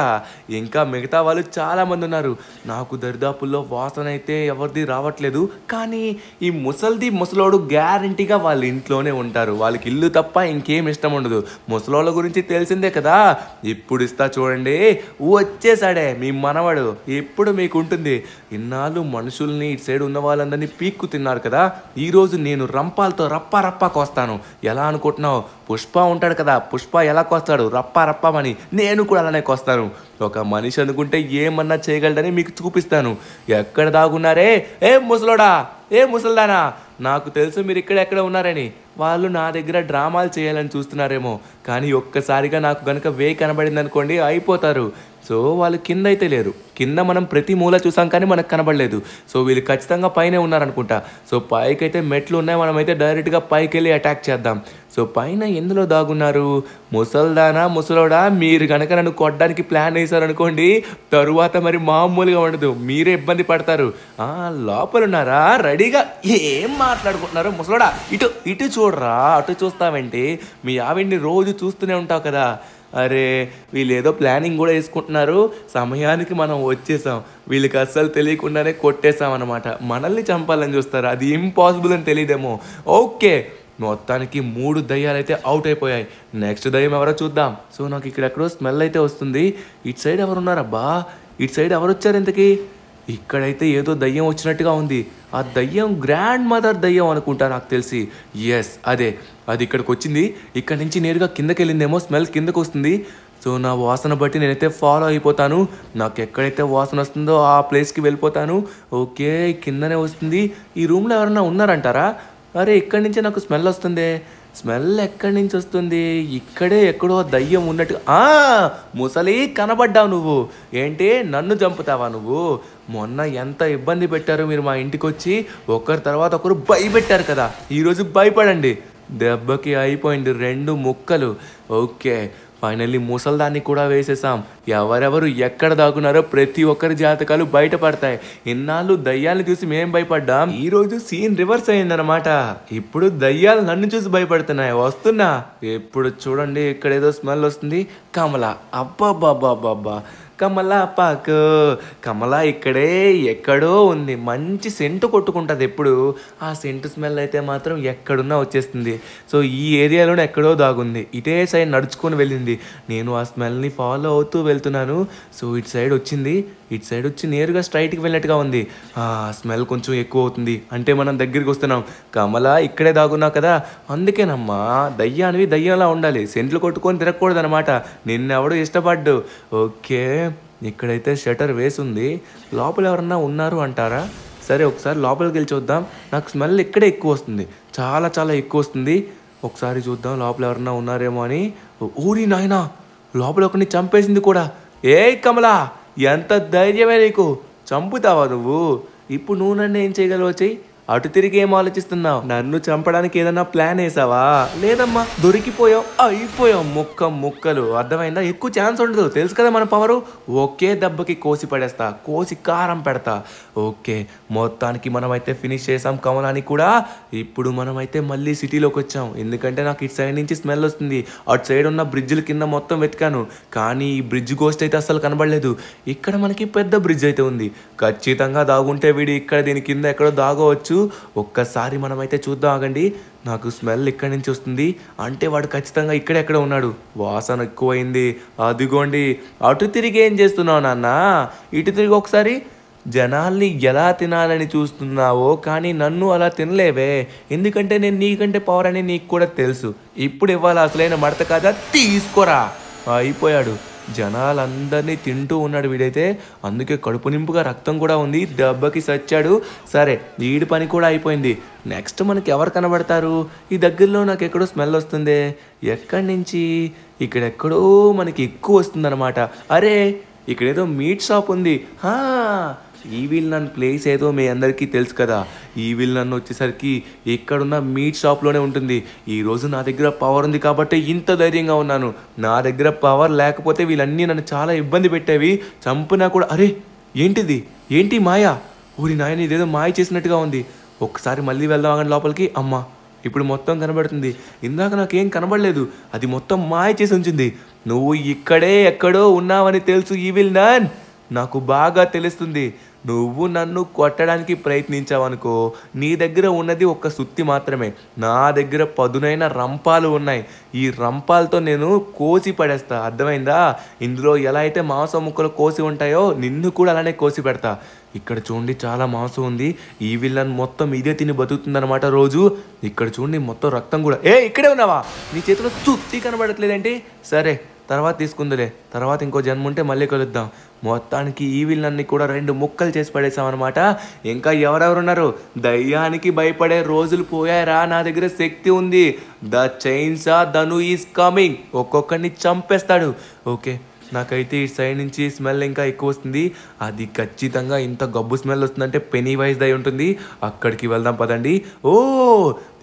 ఇంకా మిగతా వాళ్ళు చాలామంది ఉన్నారు. నాకు దరిదాపుల్లో వాసన అయితే ఎవరిది రావట్లేదు, కానీ ఈ ముసలోడు గ్యారంటీగా వాళ్ళ ఇంట్లోనే ఉంటారు. వాళ్ళకి ఇల్లు తప్ప ఇంకేం ఇష్టం ఉండదు. ముసలోళ్ళ గురించి తెలిసిందే కదా. ఇప్పుడు ఇస్తా చూడండి, వచ్చేసాడే మీ మనవడు. ఇప్పుడు మీకు ఉంటుంది. ఇన్నాళ్ళు మనుషుల్ని ఇటు సైడ్ ఉన్న వాళ్ళందరినీ పీక్కు తిన్నారు కదా. ఈరోజు నేను రంపాలతో రప్పా కోస్తాను. ఎలా అనుకుంటున్నావు? పుష్ప ఉంటాడు కదా, పుష్ప ఎలా కోస్తాడు? రప్పమని నేను కూడా అలానే కోస్తాను. ఒక మనిషి అనుకుంటే ఏమన్నా చేయగలడని మీకు చూపిస్తాను. ఎక్కడ దాగున్నారే? ఏ ముసలోడా, ఏ ముసల్దానా, నాకు తెలుసు మీరు ఎక్కడ ఉన్నారని. వాళ్ళు నా దగ్గర డ్రామాలు చేయాలని చూస్తున్నారేమో, కానీ ఒక్కసారిగా నాకు కనుక కనబడింది అనుకోండి, అయిపోతారు. సో వాళ్ళు కింద అయితే లేరు. కింద మనం ప్రతి మూల చూసాం, కానీ మనకు కనబడలేదు. సో వీళ్ళు ఖచ్చితంగా పైనే ఉన్నారనుకుంటా. సో పైకైతే మెట్లు ఉన్నాయి, మనమైతే డైరెక్ట్గా పైకి వెళ్ళి అటాక్ చేద్దాం. సో పైన ఎందులో దాగున్నారు? ముసలోడా, మీరు కనుక నన్ను కొట్టడానికి ప్లాన్ వేశారనుకోండి, తరువాత మరి మామూలుగా ఉండదు, మీరే ఇబ్బంది పడతారు. లోపల ఉన్నారా? రెడీగా ఏం మాట్లాడుకుంటున్నారు? ముసలోడా, ఇటు చూడరా, అటు చూస్తావేంటి? మీ ఆవిడ్ని రోజు చూస్తూనే ఉంటావు కదా. అరే, వీళ్ళు ఏదో ప్లానింగ్ కూడా వేసుకుంటున్నారు. సమయానికి మనం వచ్చేసాం. వీళ్ళకి అస్సలు తెలియకుండానే కొట్టేసాం అనమాట. మనల్ని చంపాలని చూస్తారు, అది ఇంపాసిబుల్ అని తెలియదేమో. ఓకే, మొత్తానికి 3 దయ్యాలు అయితే అవుట్ అయిపోయాయి. నెక్స్ట్ దయ్యం ఎవరో చూద్దాం. సో నాకు ఇక్కడ ఎక్కడో స్మెల్ అయితే వస్తుంది. ఇటు సైడ్ ఎవరున్నారబ్బా? ఇటు సైడ్ ఎవరు వచ్చారు ఇంతకీ? ఇక్కడైతే ఏదో దయ్యం వచ్చినట్టుగా ఉంది. ఆ దయ్యం గ్రాండ్ మదర్ దయ్యం అనుకుంటా నాకు తెలిసి. ఎస్, అది ఇక్కడికి వచ్చింది. ఇక్కడ నుంచి నేరుగా కిందకి వెళ్ళిందేమో. స్మెల్ కిందకు వస్తుంది. సో నా వాసన బట్టి నేనైతే ఫాలో అయిపోతాను. నాకు ఎక్కడైతే వాసన వస్తుందో ఆ ప్లేస్కి వెళ్ళిపోతాను. ఓకే, కిందనే వస్తుంది. ఈ రూమ్లో ఎవరన్నా ఉన్నారంటారా? అరే, ఇక్కడి నుంచి నాకు స్మెల్ వస్తుంది. స్మెల్ ఎక్కడి నుంచి వస్తుంది? ఇక్కడే ఎక్కడో దయ్యం ఉన్నట్టు. ముసలి, కనబడ్డావు నువ్వు. ఏంటి, నన్ను చంపుతావా నువ్వు? మొన్న ఎంత ఇబ్బంది పెట్టారు మీరు మా ఇంటికి వచ్చి. ఒకరి తర్వాత ఒకరు భయపెట్టారు కదా, ఈరోజు భయపడండి. దెబ్బకి అయిపోయింది 2 ముక్కలు. ఓకే, ఫైనల్లీ ముసల్దాన్ని కూడా వేసేసాం. ఎవరెవరు ఎక్కడ దాక్కున్నారో ప్రతి ఒక్కరి జాతకాలు బయటపడతాయి. ఇన్నాళ్ళు దయ్యాలను చూసి మేం భయపడ్డాం, ఈరోజు సీన్ రివర్స్ అయిందనమాట. ఇప్పుడు దయ్యాలు నన్ను చూసి భయపడుతున్నాయి. వస్తున్నా. ఇప్పుడు చూడండి, ఇక్కడ ఏదో స్మెల్ వస్తుంది. కమలా, అబ్బాబ్బాబ్బాబ్బా, కమలా ఇక్కడే ఎక్కడో ఉంది. మంచి సెంటు కొట్టుకుంటుంది ఎప్పుడు. ఆ సెంటు స్మెల్ అయితే మాత్రం ఎక్కడున్నా వచ్చేస్తుంది. సో ఈ ఏరియాలోనే ఎక్కడో దాగుంది. ఇటే సైడ్ నడుచుకొని వెళ్ళింది. నేను ఆ స్మెల్ని ఫాలో అవుతూ వెళ్తున్నాను. సో ఇటు సైడ్ వచ్చింది. ఇటు సైడ్ వచ్చి నేరుగా స్ట్రైట్కి వెళ్ళినట్టుగా ఉంది. స్మెల్ కొంచెం ఎక్కువ అవుతుంది, అంటే మనం దగ్గరికి వస్తున్నాం. కమలా, ఇక్కడే దాగున్నావు కదా, అందుకేనమ్మా దయ్యానివి దయ్యంలా ఉండాలి, సెంట్లు కొట్టుకొని తిరగకూడదు అనమాట. నిన్నెవడు ఇష్టపడ్డు. ఓకే, ఇక్కడైతే షటర్ వేసుంది. లోపల ఎవరన్నా ఉన్నారు అంటారా? సరే, ఒకసారి లోపలికి వెళ్ళి చూద్దాం. నాకు స్మెల్ ఇక్కడే ఎక్కువ వస్తుంది, చాలా ఎక్కువ వస్తుంది. ఒకసారి చూద్దాం లోపల ఎవరన్నా ఉన్నారేమో అని. ఊరి నాయనా, లోపల ఒకరిని చంపేసింది కూడా. ఏ కమలా, ఎంత ధైర్యమే నీకు? చంపుతావా నువ్వు? ఇప్పుడు నువ్వు నన్ను ఏం చేయగలవు? చెయ్యి. అటు తిరిగి ఏం ఆలోచిస్తున్నావు? నన్ను చంపడానికి ఏదన్నా ప్లాన్ వేసావా? లేదమ్మా, దొరికిపోయావు, అయిపోయావు ముక్కలు. అర్థమైందా? ఎక్కువ ఛాన్స్ ఉండదు, తెలుసు కదా మన పవరు. ఒకే దెబ్బకి కోసి పడేస్తా, కోసి కారం పెడతా. ఓకే, మొత్తానికి మనమైతే ఫినిష్ చేసాం కమలాని కూడా. ఇప్పుడు మనమైతే మళ్ళీ సిటీలోకి వచ్చాం, ఎందుకంటే నాకు ఇటు సైడ్ నుంచి స్మెల్ వస్తుంది. అటు సైడ్ ఉన్న బ్రిడ్జ్ల కింద మొత్తం వెతికాను, కానీ ఈ బ్రిడ్జ్ గోస్ట్ అయితే అస్సలు కనబడలేదు. ఇక్కడ మనకి పెద్ద బ్రిడ్జ్ అయితే ఉంది. ఖచ్చితంగా దాగుంటే వీడు ఇక్కడ దీని కింద ఎక్కడో దాగవచ్చు. ఒక్కసారి మనమైతే చూద్దాం ఆగండి. నాకు స్మెల్ ఇక్కడి నుంచి వస్తుంది, అంటే వాడు ఖచ్చితంగా ఇక్కడెక్కడ ఉన్నాడు. వాసన ఎక్కువైంది. అదిగోండి, అటు తిరిగి ఏం చేస్తున్నావు నాన్న? ఇటు తిరిగి ఒకసారి. జనాల్ని ఎలా తినాలని చూస్తున్నావో కానీ నన్ను అలా తినలేవే, ఎందుకంటే నేను నీకంటే పవర్ అని నీకు కూడా తెలుసు. ఇప్పుడు ఇవ్వాలి అసలైన మడత కాదా, తీసుకోరా. అయిపోయాడు. జనాలందరినీ తింటూ ఉన్నాడు వీడైతే, అందుకే కడుపు నింపుగా రక్తం కూడా ఉంది. దెబ్బకి సచ్చాడు. సరే, వీడి పని కూడా అయిపోయింది. నెక్స్ట్ మనకి ఎవరు కనబడతారు? ఈ దగ్గరలో నాకు ఎక్కడో స్మెల్ వస్తుంది. ఎక్కడి నుంచి? ఇక్కడెక్కడో మనకి ఎక్కువ వస్తుందన్నమాట. అరే, ఇక్కడేదో మీట్ షాప్ ఉంది. ఈవిల్ నన్ ప్లేస్ ఏదో మీ అందరికీ తెలుసు కదా. ఈవిల్ నన్ను వచ్చేసరికి ఎక్కడున్న మీట్ షాప్లోనే ఉంటుంది. ఈరోజు నా దగ్గర పవర్ ఉంది కాబట్టి ఇంత ధైర్యంగా ఉన్నాను. నా దగ్గర పవర్ లేకపోతే వీళ్ళన్నీ నన్ను చాలా ఇబ్బంది పెట్టేవి, చంపినా కూడా. అరే, ఏంటిది? ఏంటి మాయా? ఊరి నాయన, ఇదేదో మాయ చేసినట్టుగా ఉంది. ఒక్కసారి మళ్ళీ వెళ్దాం ఆగండి లోపలికి. అమ్మా, ఇప్పుడు మొత్తం కనబడుతుంది. ఇందాక నాకేం కనబడలేదు, అది మొత్తం మాయ చేసి ఉంచింది. నువ్వు ఇక్కడే ఎక్కడో ఉన్నావని తెలుసు ఈవిల్ నన్, నాకు బాగా తెలుస్తుంది. నువ్వు నన్ను కొట్టడానికి ప్రయత్నించావనుకో, నీ దగ్గర ఉన్నది ఒక్క సుత్తి మాత్రమే. నా దగ్గర పదునైన రంపాలు ఉన్నాయి. ఈ రంపాలతో నేను కోసి పడేస్తా, అర్థమైందా? ఇందులో ఎలా అయితే మాంసం ముక్కలు కోసి ఉంటాయో నిన్ను కూడా అలానే కోసి పెడతా. ఇక్కడ చూడండి, చాలా మాంసం ఉంది. ఈ విల్లన్ మొత్తం ఇదే తిని బతుకుతుందన్నమాట రోజు. ఇక్కడ చూడండి, మొత్తం రక్తం కూడా. ఇక్కడే ఉన్నావా? నీ చేతిలో సుత్తి కనబడట్లేదంటే సరే, తర్వాత తీసుకుందిలే. తర్వాత ఇంకో జన్మ ఉంటే మళ్ళీ కలుద్దాం. మొత్తానికి ఈ విల్లన్ని కూడా 2 ముక్కలు చేసి పడేసామన్నమాట. ఇంకా ఎవరెవరున్నారు? దయ్యానికి భయపడే రోజులు పోయారా? నా దగ్గర శక్తి ఉంది. The చైన్సా Dhanu is coming. ఒక్కొక్కరిని చంపేస్తాడు. ఓకే, నాకైతే ఈ సైడ్ నుంచి స్మెల్ ఇంకా ఎక్కువ వస్తుంది. అది ఖచ్చితంగా ఇంత గబ్బు స్మెల్ వస్తుందంటే పెనీ వైజ్ దై ఉంటుంది. అక్కడికి వెళ్దాం పదండి.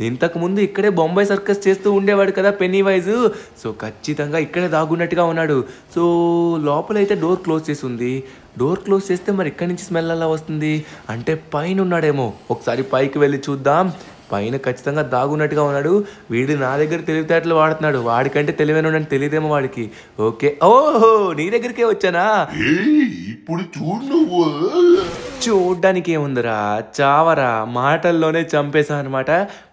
ఇంతకుముందు ఇక్కడే బొంబాయి సర్కస్ చేస్తూ ఉండేవాడు కదా పెనీ వైజ్. సో ఖచ్చితంగా ఇక్కడే దాగున్నట్టుగా ఉన్నాడు. సో లోపలైతే డోర్ క్లోజ్ చేసి ఉంది. డోర్ క్లోజ్ చేస్తే మరి ఇక్కడి నుంచి స్మెల్ అలా వస్తుంది అంటే పైన ఉన్నాడేమో. ఒకసారి పైకి వెళ్ళి చూద్దాం. పైన ఖచ్చితంగా దాగున్నట్టుగా ఉన్నాడు. వీడు నా దగ్గర తెలివితేటలు వాడుతున్నాడు. వాడికంటే తెలివైన తెలియదేమో వాడికి. ఓకే, ఓహో, నీ దగ్గరికే వచ్చానా? ఇప్పుడు చూడు, చూడ్డానికి ఏముందిరా, చావరా, మాటల్లోనే చంపేశా అనమాట.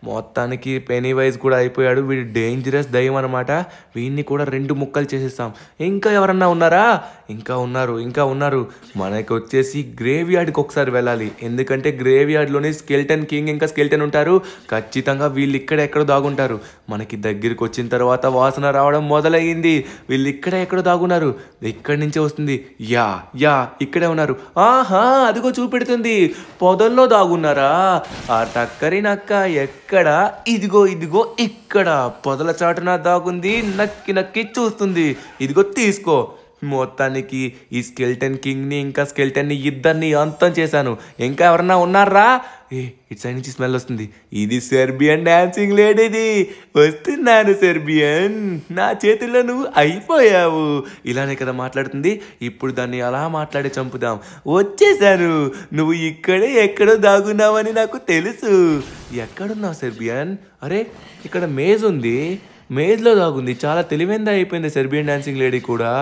మొత్తానికి పెనీ వైజ్ కూడా అయిపోయాడు. వీడు డేంజరస్ దయ్యం అనమాట. వీడిని కూడా 2 ముక్కలు చేసేస్తాం. ఇంకా ఎవరన్నా ఉన్నారా? ఇంకా ఉన్నారు. మనకి వచ్చేసి గ్రేవ్ యార్డ్కి ఒకసారి వెళ్ళాలి. ఎందుకంటే గ్రేవ్ యార్డ్లోనే స్కెల్టన్ కింగ్ ఇంకా స్కెల్టన్ ఉంటారు. ఖచ్చితంగా వీళ్ళు ఇక్కడ ఎక్కడో దాగుంటారు. మనకి దగ్గరికి వచ్చిన తర్వాత వాసన రావడం మొదలయ్యింది. వీళ్ళు ఇక్కడ ఎక్కడో దాగున్నారు. ఇక్కడి నుంచే వస్తుంది. యా ఇక్కడే ఉన్నారు. ఆహా, అదిగో చూపెడుతుంది. పొదల్లో దాగున్నారా? ఆ టక్కరి నక్క ఎక్కడ? ఇదిగో ఇక్కడ పొదల చాటున దాగుంది. నక్కి చూస్తుంది. ఇదిగో తీసుకో. మొత్తానికి ఈ స్కెల్టన్ కింగ్ని ఇంకా స్కెల్టన్ని ఇద్దరిని అంతం చేశాను. ఇంకా ఎవరన్నా ఉన్నారా? ఇటు సైడ్ నుంచి స్మెల్ వస్తుంది. ఇది సెర్బియన్ డాన్సింగ్ లేడీది. వస్తున్నాను సెర్బియన్, నా చేతుల్లో నువ్వు అయిపోయావు. ఇలానే కదా మాట్లాడుతుంది. ఇప్పుడు దాన్ని అలా మాట్లాడి చంపుదాం. వచ్చేసాను. నువ్వు ఇక్కడే ఎక్కడో దాగున్నావని నాకు తెలుసు. ఎక్కడున్నావు సెర్బియన్? అరే, ఇక్కడ మేజ్ ఉంది. మేజ్లో దాగుంది. చాలా తెలివైందా అయిపోయింది సెర్బియన్ డాన్సింగ్ లేడీ కూడా.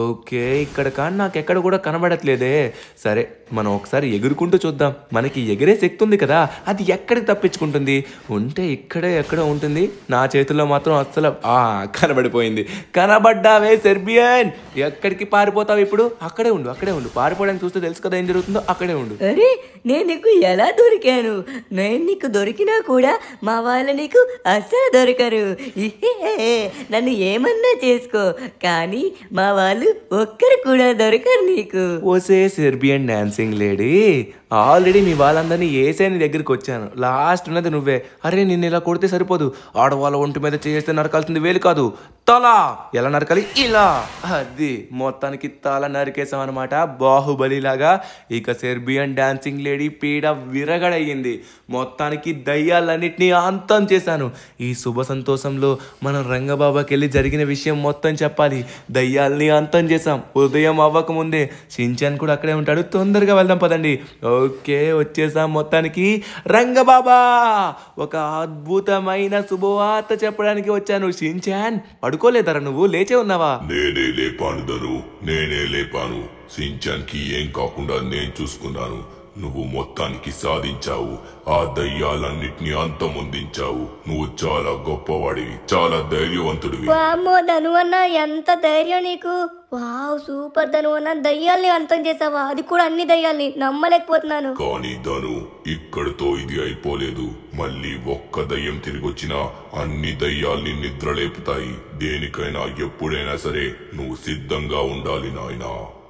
ఓకే, ఇక్కడ కానీ నాకు ఎక్కడ కూడా కనబడట్లేదే. సరే, మనం ఒకసారి ఎగురుకుంటూ చూద్దాం. మనకి ఎగిరే శక్తి ఉంది కదా, అది ఎక్కడికి తప్పించుకుంటుంది? ఉంటే ఇక్కడే ఎక్కడో ఉంటుంది. నా చేతుల్లో మాత్రం అస్సలు కనబడిపోయింది. కనబడ్డావే సెర్బియన్, ఎక్కడికి పారిపోతావు ఇప్పుడు? అక్కడే ఉండు. పారిపోవడానికి చూస్తే తెలుసు కదా ఏం జరుగుతుందో. అక్కడే ఉండు. అరే, నేను నీకు ఎలా దొరికాను? నేను నీకు దొరికినా కూడా మా వాళ్ళు నీకు అస్సలు దొరకరు. నన్ను ఏమన్నా చేసుకో, కానీ మా వాళ్ళు ఒక్కరు కూడా దొరకరు నీకు. ఓసే సెర్బియన్ డాన్సింగ్ లేడీ, ఆల్రెడీ మీ వాళ్ళందరినీ ఏసైని దగ్గరికి వచ్చాను. లాస్ట్ ఉన్నది నువ్వే. అరే, నిన్ను ఇలా కొడితే సరిపోదు. ఆడవాళ్ళ ఒంటి మీద చేస్తే నరకాల్సింది వేలు కాదు, తల. ఎలా నరకాలి? ఇలా. అది మొత్తానికి తల నరికేసాం అనమాట, బాహుబలిలాగా. ఇక సెర్బియన్ డాన్సింగ్ లేడీ పీడ విరగడయ్యింది. మొత్తానికి దయ్యాలన్నిటినీ అంతం చేశాను. ఈ శుభ సంతోషంలో మనం రంగబాబాకి వెళ్ళి జరిగిన విషయం మొత్తం చెప్పాలి. దయ్యాల్ని అంతం చేశాం. ఉదయం అవ్వకముందే షిన్చాన్ కూడా అక్కడే ఉంటాడు. తొందరగా వెళ్దాం పదండి. ఓకే, వచ్చేసాం. మొత్తానికి రంగబాబా, ఒక అద్భుతమైన శుభవార్త చెప్పడానికి వచ్చాను. షిన్చాన్, పడుకోలేదరా నువ్వు? లేచే ఉన్నావా? నేనే లేపాను. షిన్చాన్ కి ఏం కాకుండా నేను చూసుకున్నాను. నువ్వు మొత్తానికి సాధించావు. ఆ దయ్యాలన్నిటినీ అంతమొందించావు. నువ్వు చాలా గొప్పవాడివి, చాలా ధైర్యవంతుడివి. వామ్మో ధనువన్న, ఎంత ధైర్యం నీకు! వావ్, సూపర్ ధనువన్న, దయ్యాల్ని అంతం చేసావా? అది కూడా అన్ని దయ్యాల్ని! నమ్మలేకపోతున్నాను. కానీ ధను, ఇక్కడితో ఇది అయిపోలేదు. మళ్ళీ ఒక్క దయ్యం తిరిగొచ్చినా అన్ని దయ్యాల్ని నిద్రలేపుతాయి. దేనికైనా ఎప్పుడైనా సరే నువ్వు సిద్ధంగా ఉండాలి నాయనా.